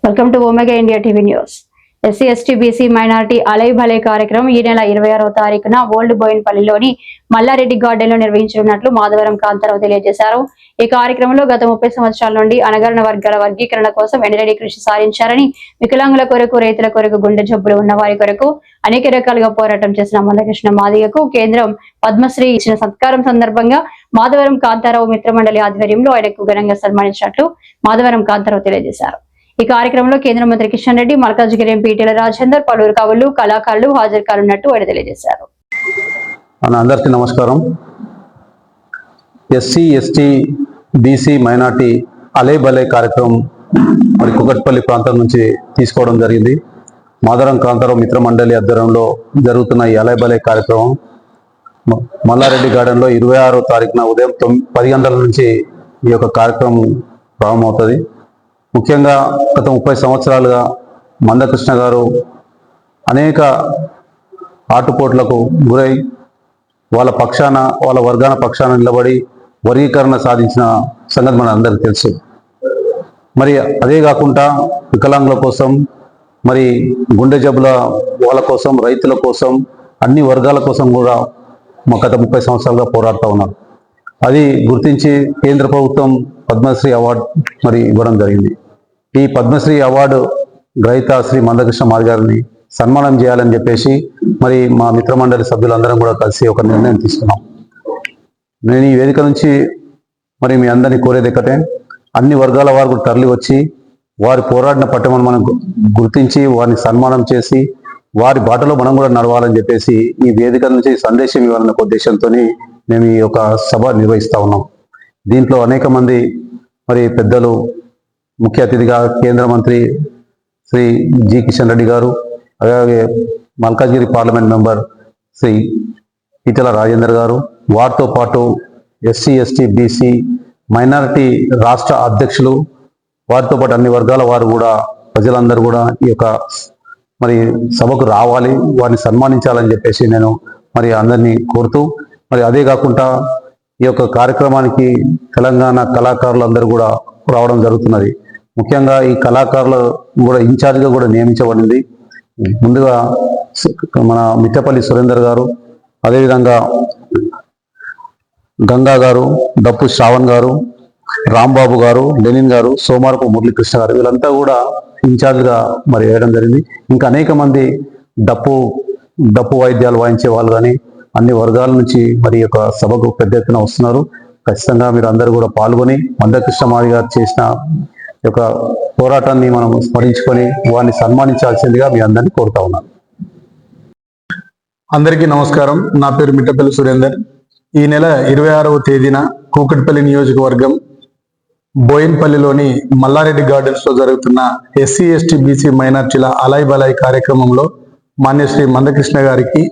Welcome to Omega India TV news. SC ST BC minority Alai Balai కార్యక్రమం ఈ నెల 26వ తారీఖున ఓల్డ్ బోయిన్పల్లిలోని మల్లారెడ్డి గార్డెన్ లో నిర్వహించనున్నట్లు మాధవరం కాంతారావు తెలియజేశారు. ఈ కార్యక్రమంలో గత 30 సంవత్సరాల నుండి అణగారిన వర్గాల వర్గీకరణ కోసం ఎనలేని కృషి సాధించారని, వికలాంగుల కొరకు, రైతుల కొరకు, గుండె జబ్బులు ఉన్న వారి కొరకు అనేక రకాలుగా పోరాటం చేసిన మందకృష్ణ మాదిగకు కేంద్రం పద్మశ్రీ ఇచ్చిన సత్కారం సందర్భంగా మాధవరం కాంతారావు మిత్రమండలి ఆధ్వర్యంలో ఆయనకు ఘనంగా సన్మానించినట్లు మాధవరం కాంతారావు తెలియజేశారు. ఈ కార్యక్రమంలో కేంద్ర మంత్రి కిషన్ రెడ్డి, మల్కాజ్గిరి ఎంపీ ఈటెల రాజేందర్, పలువురు కవులు, కళాకారులు హాజరు కానున్నట్టు ఆయన తెలియజేశారు. అందరికీ నమస్కారం. ఎస్సీ ఎస్టీ బీసీ మైనార్టీ అలై భలే కార్యక్రమం మరి కుకట్పల్లి ప్రాంతం నుంచి తీసుకోవడం జరిగింది. మాధవరం కాంతారావు మిత్ర మండలి ఆధ్వర్యంలో జరుగుతున్న ఈ అలై భలే కార్యక్రమం మల్లారెడ్డి గార్డెన్లో 26వ తారీఖున ఉదయం 10 గంటల నుంచి ఈ యొక్క కార్యక్రమం ప్రారంభమవుతుంది. ముఖ్యంగా గత 30 సంవత్సరాలుగా మందకృష్ణ గారు అనేక ఆటుపోట్లకు గురై వాళ్ళ పక్షాన, వాళ్ళ వర్గాన పక్షాన నిలబడి వర్గీకరణ సాధించిన సంగతి మన అందరికీ తెలుసు. మరి అదే కాకుండా వికలాంగుల కోసం, మరి గుండె జబ్బుల వాళ్ళ కోసం, రైతుల కోసం, అన్ని వర్గాల కోసం కూడా గత 30 సంవత్సరాలుగా పోరాడుతూ ఉన్నారు. అది గుర్తించి కేంద్ర ప్రభుత్వం పద్మశ్రీ అవార్డు మరి ఇవ్వడం జరిగింది. ఈ పద్మశ్రీ అవార్డు గ్రహీత శ్రీ మందకృష్ణ మాది గారిని సన్మానం చేయాలని చెప్పేసి మరి మా మిత్రమండలి సభ్యులందరం కూడా కలిసి ఒక నిర్ణయం తీసుకున్నాం. నేను ఈ వేదిక నుంచి మరి మీ అందరినీ కోరేది ఒకటే, అన్ని వర్గాల వారు తరలి వచ్చి వారి పోరాడిన పట్టణం మనం గుర్తించి వారిని సన్మానం చేసి వారి బాటలో మనం కూడా నడవాలని చెప్పేసి ఈ వేదిక నుంచి సందేశం ఇవ్వాలన్న ఉద్దేశంతో మేము ఈ యొక్క సభ నిర్వహిస్తూ ఉన్నాం. దీంట్లో అనేక మంది మరి పెద్దలు, ముఖ్య అతిథిగా కేంద్ర మంత్రి శ్రీ జి కిషన్ రెడ్డి గారు, అలాగే మల్కాజ్గిరి పార్లమెంట్ మెంబర్ శ్రీ ఈటెల రాజేందర్ గారు, వారితో పాటు ఎస్సీ ఎస్టీ బీసీ మైనారిటీ రాష్ట్ర అధ్యక్షులు, వారితో పాటు అన్ని వర్గాల వారు కూడా, ప్రజలందరూ కూడా ఈ యొక్క మరి సభకు రావాలి, వారిని సన్మానించాలని చెప్పేసి నేను మరి అందరినీ కోరుతూ, మరి అదే కాకుండా ఈ యొక్క కార్యక్రమానికి తెలంగాణ కళాకారులందరూ కూడా రావడం జరుగుతున్నది. ముఖ్యంగా ఈ కళాకారులు కూడా ఇన్ఛార్జ్గా కూడా నియమించబడింది. ముందుగా మన మిట్టపల్లి సురేందర్ గారు, అదేవిధంగా గంగా గారు, డప్పు శ్రావణ్ గారు, రాంబాబు గారు, లెనిన్ గారు, సోమారపు మురళీకృష్ణ గారు, వీళ్ళంతా కూడా ఇన్ఛార్జ్గా మరి వేయడం జరిగింది. ఇంకా అనేక మంది డప్పు వాయిద్యాలు వాయించే వాళ్ళు కానీ అన్ని వర్గాల నుంచి మరి యొక్క సభకు పెద్ద ఎత్తున వస్తున్నారు. ఖచ్చితంగా మీరు అందరూ కూడా పాల్గొని మందకృష్ణ మాది గారు చేసిన యొక్క పోరాటాన్ని మనం స్మరించుకొని వారిని సన్మానించాల్సిందిగా మీ అందరినీ కోరుతా ఉన్నాను. అందరికీ నమస్కారం. నా పేరు మిట్టపల్లి సురేందర్. ఈ నెల 26వ తేదీన కూకట్పల్లి నియోజకవర్గం బోయిన్పల్లిలోని మల్లారెడ్డి గార్డెన్స్ లో జరుగుతున్న ఎస్సీ ఎస్టీ బీసీ మైనార్టీల అలై బలాయ్ కార్యక్రమంలో మాన్యశ్రీ మందకృష్ణ గారికి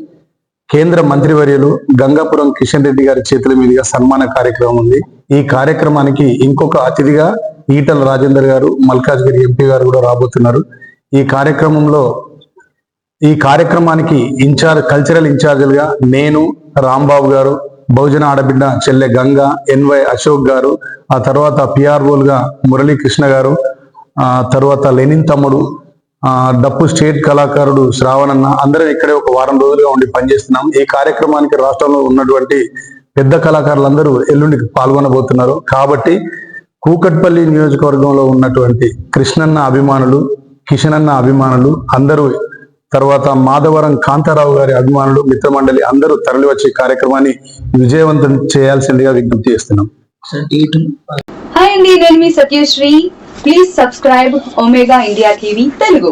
కేంద్ర మంత్రివర్యులు గంగాపురం కిషన్ రెడ్డి గారి చేతుల మీదుగా సన్మాన కార్యక్రమం ఉంది. ఈ కార్యక్రమానికి ఇంకొక అతిథిగా ఈటెల రాజేందర్ గారు, మల్కాజ్గిరి ఎంపీ గారు కూడా రాబోతున్నారు. ఈ కార్యక్రమానికి కల్చరల్ ఇన్ఛార్జీలుగా నేను, రాంబాబు గారు, బహుజన ఆడబిడ్డ చెల్లె గంగా, ఎన్వై అశోక్ గారు, ఆ తర్వాత పిఆర్ఓలుగా మురళీకృష్ణ గారు, తర్వాత లెనిన్ తమ్ముడు, డప్పు స్టేట్ కళాకారుడు శ్రావణన్న, అందరం ఇక్కడే ఒక వారం రోజులుగా ఉండి పనిచేస్తున్నాం. ఈ కార్యక్రమానికి రాష్ట్రంలో ఉన్నటువంటి పెద్ద కళాకారులందరూ ఎల్లుండికి పాల్గొనబోతున్నారు. కాబట్టి కూకట్పల్లి నియోజకవర్గంలో ఉన్నటువంటి కృష్ణన్న అభిమానులు, కిషనన్న అభిమానులు అందరూ, తర్వాత మాధవరం కాంతారావు గారి అభిమానులు, మిత్రమండలి అందరూ తరలి వచ్చే కార్యక్రమాన్ని విజయవంతం చేయాల్సిందిగా విజ్ఞప్తి చేస్తున్నాం. హాయ్ అండి, నేను మీ Satyashri. Please subscribe Omega India TV Telugu.